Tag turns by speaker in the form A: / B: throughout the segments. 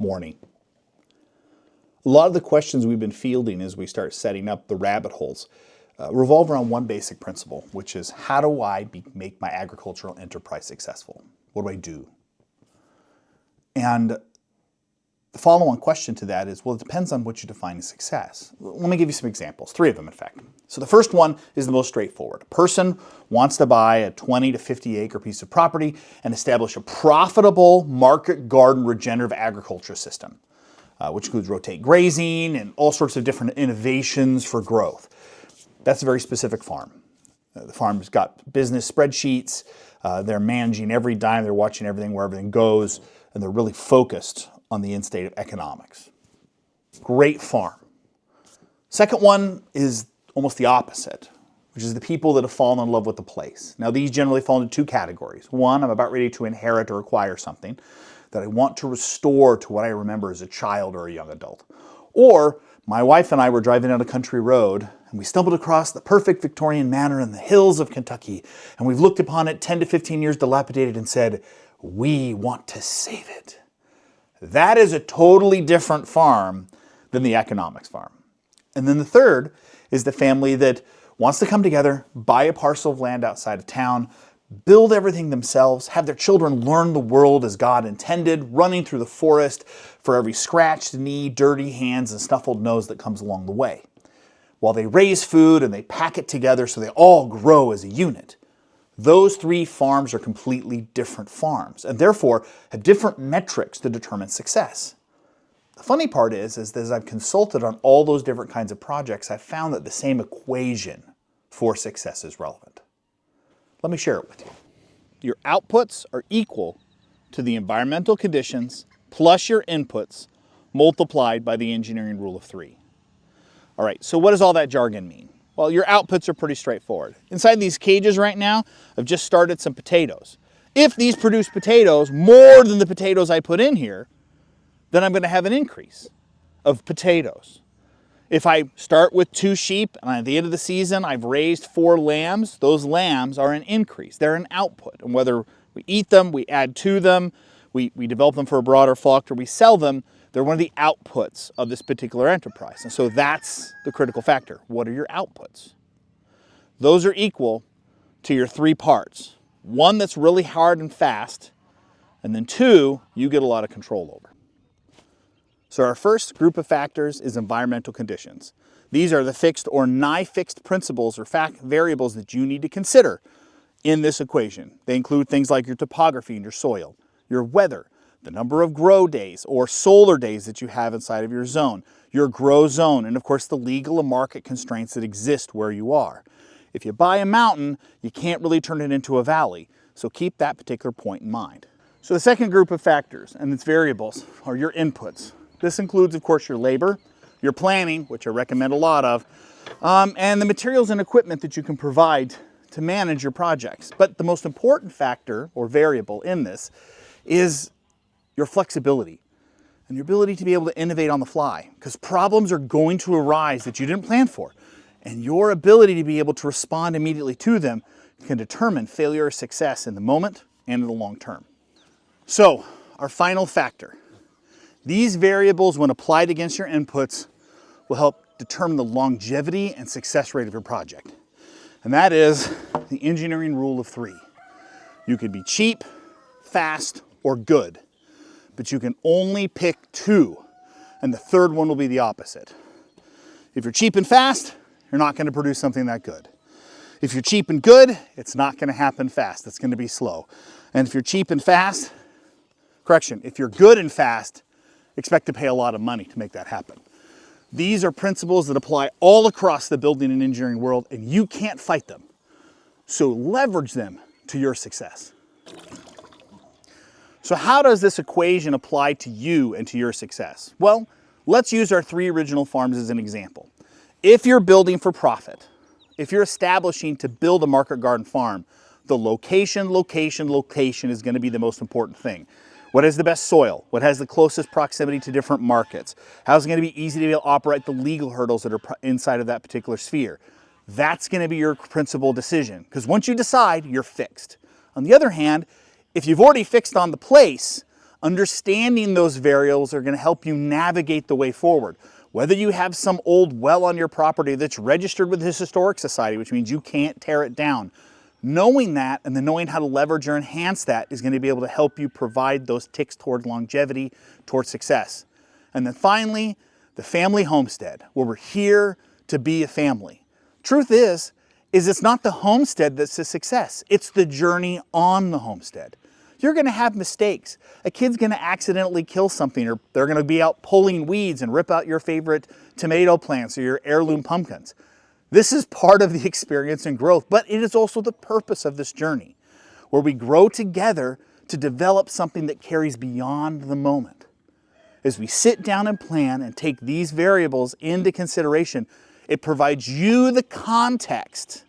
A: morning. A lot of the questions we've been fielding as we start setting up the rabbit holes revolve around one basic principle, which is how do I make my agricultural enterprise successful? What do I do? And the follow-on question to that is, well, it depends on what you define as success. Let me give you some examples, 3 of them in fact. So the first one is the most straightforward. A person wants to buy a 20 to 50 acre piece of property and establish a profitable market garden regenerative agriculture system, which includes rotate grazing and all sorts of different innovations for growth. That's a very specific farm. The farm's got business spreadsheets, they're managing every dime, they're watching everything, where everything goes, and they're really focused on the end state of economics. Great farm. Second one is almost the opposite, which is the people that have fallen in love with the place. Now these generally fall into 2 categories. One, I'm about ready to inherit or acquire something that I want to restore to what I remember as a child or a young adult. Or my wife and I were driving down a country road and we stumbled across the perfect Victorian manor in the hills of Kentucky, and we've looked upon it 10 to 15 years dilapidated and said, we want to save it. That is a totally different farm than the economics farm. And then the third is the family that wants to come together, buy a parcel of land outside of town, build everything themselves, have their children learn the world as God intended, running through the forest for every scratched knee, dirty hands, and snuffled nose that comes along the way, while they raise food and they pack it together so they all grow as a unit. Those 3 farms are completely different farms and therefore have different metrics to determine success. The funny part is as I've consulted on all those different kinds of projects, I've found that the same equation for success is relevant. Let me share it with you. Your outputs are equal to the environmental conditions plus your inputs multiplied by the engineering rule of 3. All right, so what does all that jargon mean? Well, your outputs are pretty straightforward. Inside these cages right now, I've just started some potatoes. If these produce potatoes more than the potatoes I put in here, then I'm going to have an increase of potatoes. If I start with 2 sheep and at the end of the season I've raised 4 lambs, those lambs are an increase. They're an output. And whether we eat them, we add to them, we develop them for a broader flock, or we sell them, they're one of the outputs of this particular enterprise. And so that's the critical factor. What are your outputs? Those are equal to your 3 parts. 1 that's really hard and fast, and then 2 you get a lot of control over. So our first group of factors is environmental conditions. These are the fixed or nigh-fixed principles or variables that you need to consider in this equation. They include things like your topography and your soil, your weather, the number of grow days or solar days that you have inside of your zone, your grow zone, and of course the legal and market constraints that exist where you are. If you buy a mountain, you can't really turn it into a valley, so keep that particular point in mind. So the second group of factors and its variables are your inputs. This includes, of course, your labor, your planning, which I recommend a lot of, and the materials and equipment that you can provide to manage your projects. But the most important factor or variable in this is your flexibility and your ability to be able to innovate on the fly, because problems are going to arise that you didn't plan for, and your ability to be able to respond immediately to them can determine failure or success in the moment and in the long term. So our final factor. These variables, when applied against your inputs, will help determine the longevity and success rate of your project. And that is the engineering rule of 3. You could be cheap, fast, or good, but you can only pick 2, and the third one will be the opposite. If you're cheap and fast, you're not going to produce something that good. If you're cheap and good, it's not going to happen fast. It's going to be slow. And if you're cheap and fast, if you're good and fast, expect to pay a lot of money to make that happen. These are principles that apply all across the building and engineering world, and you can't fight them. So leverage them to your success. So how does this equation apply to you and to your success? Well, let's use our 3 original farms as an example. If you're building for profit, if you're establishing to build a market garden farm, the location is going to be the most important thing. What has the best soil? What has the closest proximity to different markets? How's it going to be easy to be able to operate the legal hurdles that are inside of that particular sphere? That's going to be your principal decision, because once you decide, you're fixed. On the other hand, if you've already fixed on the place, Understanding those variables are going to help you navigate the way forward. Whether you have some old well on your property that's registered with the Historic Society, which means you can't tear it down, knowing that and then knowing how to leverage or enhance that is going to be able to help you provide those ticks toward longevity, toward success. And then finally, the family homestead, where we're here to be a family. Truth is it's not the homestead that's a success. It's the journey on the homestead. You're going to have mistakes. A kid's going to accidentally kill something, or they're going to be out pulling weeds and rip out your favorite tomato plants or your heirloom pumpkins. This is part of the experience and growth, but it is also the purpose of this journey, where we grow together to develop something that carries beyond the moment. As we sit down and plan and take these variables into consideration, it provides you the context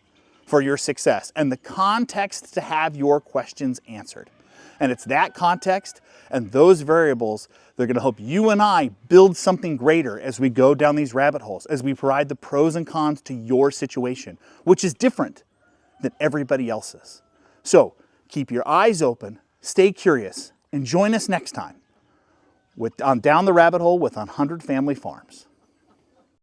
A: for your success and the context to have your questions answered. And it's that context and those variables that are going to help you and I build something greater as we go down these rabbit holes, as we provide the pros and cons to your situation, which is different than everybody else's. So keep your eyes open, stay curious, and join us next time on Down the Rabbit Hole with 100 Family Farms.